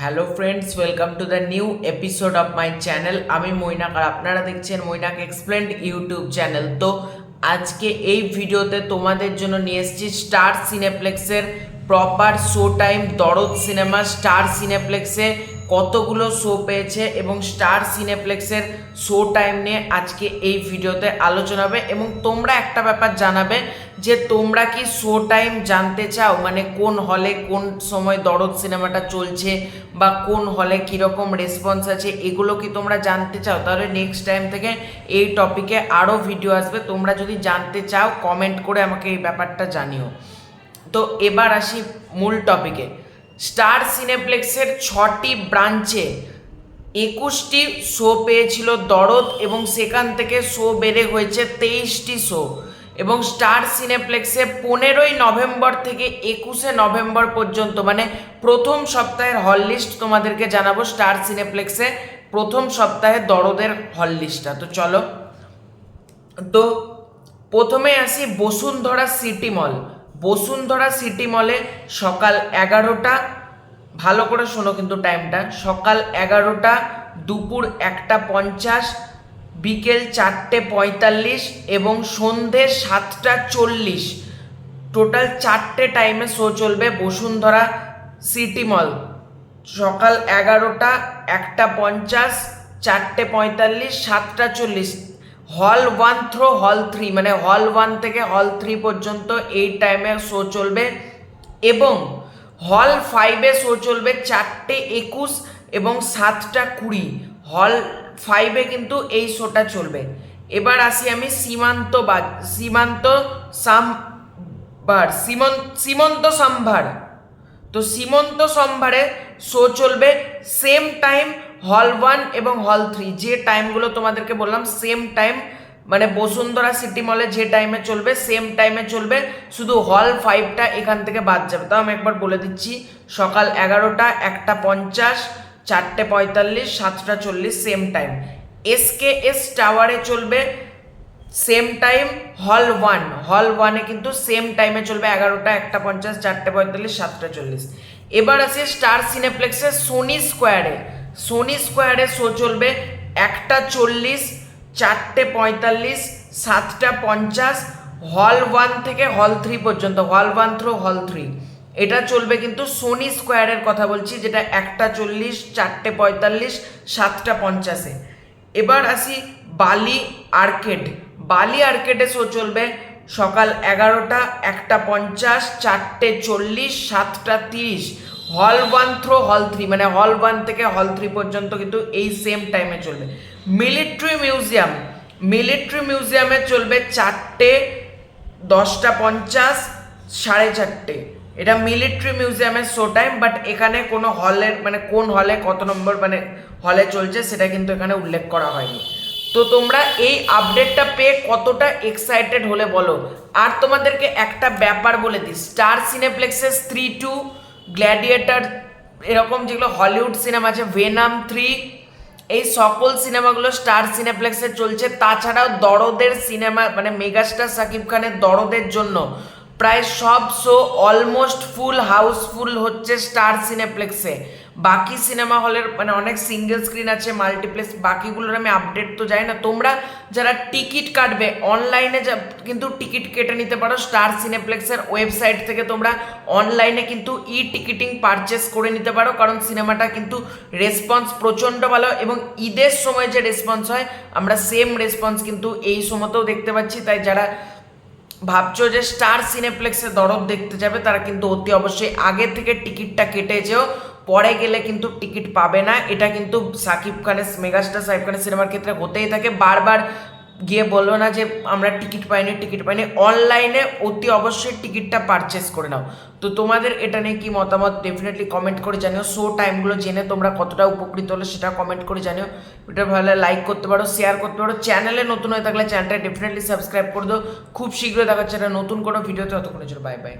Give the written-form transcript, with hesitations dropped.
Hello friends, welcome to the new episode of my channel. আমি মৈনাক আর আপনারা দেখছেন Mainak explained YouTube channel. তো আজকে এই ভিডিওতে তোমাদের জন্য নিয়ে এসেছি স্টার সিনেপ্লেক্সের প্রপার শো টাইম। দরদ সিনেমা স্টার সিনেপ্লেক্সে কতগুলো শো পেয়েছে এবং স্টার সিনেপ্লেক্সের শো টাইম নিয়ে আজকে এই ভিডিওতে আলোচনা হবে। এবং তোমরা একটা ব্যাপার জানাবে যে তোমরা কি শো টাইম জানতে চাও, মানে কোন হলে কোন সময় দরদ সিনেমাটা চলছে বা কোন হলে কীরকম রেসপন্স আছে, এগুলো কি তোমরা জানতে চাও? তাহলে নেক্সট টাইম থেকে এই টপিকে আরও ভিডিও আসবে। তোমরা যদি জানতে চাও কমেন্ট করে আমাকে এই ব্যাপারটা জানিও। তো এবার আসি মূল টপিকে। স্টার সিনেপ্লেক্সের 6টি ব্রাঞ্চে 21টি শো পেয়েছিল দরদ এবং সেখান থেকে শো বেড়ে হয়েছে 23টি শো। এবং স্টার সিনেপ্লেক্সে 15ই নভেম্বর থেকে 21শে নভেম্বর পর্যন্ত, মানে প্রথম সপ্তাহের হল লিস্ট তোমাদেরকে জানাবো। স্টার সিনেপ্লেক্সে প্রথম সপ্তাহে দরদের হল লিস্টটা। তো চলো, তো প্রথমে আসি বসুন্ধরা সিটি মল। বসুন্ধরা সিটি মলে সকাল 11টা, ভালো করে শোনো কিন্তু টাইমটা, সকাল 11টা, দুপুর 1:50, বিকেল 4:45 এবং সন্ধে 7:40, টোটাল 4টে টাইমে শো চলবে বসুন্ধরা সিটি মল। সকাল 11টা, 1:50, 4:45, 7:40। হল 1 থ্রো হল 3, মানে হল 1 থেকে হল 3 পর্যন্ত এই টাইমে শো চলবে। এবং হল 5-এ শো চলবে 4:21 এবং 7:20। হল 5-এ কিন্তু এই শোটা চলবে। এবার আসি আমি সীমান্ত সম্ভার। তো সীমন্ত সম্ভারে শো চলবে সেম টাইম হল 1 এবং হল 3, যে টাইমগুলো তোমাদেরকে বললাম সেম টাইম, মানে বসুন্ধরা সিটি মলে যে টাইমে চলবে সেম টাইমে চলবে, শুধু হল 5টা এখান থেকে বাদ যাবে। তাও আমি একবার বলে দিচ্ছি, সকাল 11টা, 1:50, 4:45, 7:40 সেম টাইম। SKS টাওয়ারে চলবে সেম টাইম হল 1। হল 1-এ কিন্তু সেম টাইমে চলবে 11টা, 1:50, 4:45, 7:40। এবার আছে স্টার সিনেপ্লেক্সের সোনি স্কোয়ারে। সোনি স্কোয়ারে শো চলবে 1:40, 4:45, 7:50, হল 1 থেকে হল 3 পর্যন্ত, হল 1 থ্রো হল 3। এটা চলবে কিন্তু সোনি স্কোয়ারের কথা বলছি, যেটা 1:40, 4:45, 7:50-এ। এবার আসি বালি আর্কেড। বালি আর্কেডে শো চলবে সকাল 11টা, 1:50, 4:40, 7:30। হল 1 থ্রো হল 3, মানে হল 1 থেকে হল 3 পর্যন্ত কিন্তু এই সেম টাইমে চলবে। মিলিটারি মিউজিয়ামে চলবে 4টে, 10:50, 4:30। এটা মিলিটারি মিউজিয়ামের শো টাইম, বাট এখানে কোনো হলের, মানে কোন হলে কত নম্বর মানে হলে চলছে সেটা কিন্তু এখানে উল্লেখ করা হয়নি। তো তোমরা এই আপডেটটা পেয়ে কতটা এক্সাইটেড হলে বলো। আর তোমাদেরকে একটা ব্যাপার বলে দিই, স্টার সিনেপ্লেক্সের স্ত্রী 2, গ্ল্যাডিয়েটার, এরকম যেগুলো হলিউড সিনেমা আছে, ভেনাম 3, এই সকল সিনেমাগুলো স্টার সিনেপ্লেক্সে চলছে। তাছাড়াও দরদের সিনেমা, মানে মেগাস্টার শাকিব খানের দরদের জন্য প্রায় সব শো অলমোস্ট ফুল হাউসফুল হচ্ছে স্টার সিনেপ্লেক্সে। বাকি সিনেমা হলের মানে অনেক সিঙ্গেল স্ক্রিন আছে, মাল্টিপ্লেক্স, বাকিগুলোর আমি আপডেট তো যাই না। তোমরা যারা টিকিট কাটবে অনলাইনে কিন্তু টিকিট কেটে নিতে পারো স্টার সিনেপ্লেক্সের ওয়েবসাইট থেকে। তোমরা অনলাইনে কিন্তু টিকিটিং পারচেস করে নিতে পারো, কারণ সিনেমাটা কিন্তু রেসপন্স প্রচণ্ড ভালো। এবং ঈদের সময় যে রেসপন্স হয়, আমরা সেম রেসপন্স কিন্তু এই সময়তেও দেখতে পাচ্ছি। তাই যারা ভাবছো যে স্টার সিনেপ্লেক্সে দরদ দেখতে যাবে, তারা কিন্তু অতি অবশ্যই আগে থেকে টিকিটটা কেটে যেও, পরে গেলে কিন্তু টিকিট পাবে না। এটা কিন্তু শাকিব খানের, মেগাস্টার শাকিব খানের সিনেমার ক্ষেত্রে হতেই থাকে। বারবার গিয়ে বললো না যে আমরা টিকিট পাইনি। অনলাইনে অতি অবশ্যই টিকিটটা পারচেস করে নাও। তো তোমাদের এটা নিয়ে কি মতামত ডেফিনেটলি কমেন্ট করে জানিও। শো টাইমগুলো জেনে তোমরা কতটা উপকৃত হলে সেটা কমেন্ট করে জানিও। ভিডিও ভালো লাগলে লাইক করতে পারো, শেয়ার করতে পারো। চ্যানেলে নতুন হয়ে থাকলে চ্যানেলটা ডেফিনেটলি সাবস্ক্রাইব করে দাও। খুব শীঘ্রই দেখা হচ্ছে একটা নতুন কোনো ভিডিওতে। ততক্ষণের জন্য বাই বাই।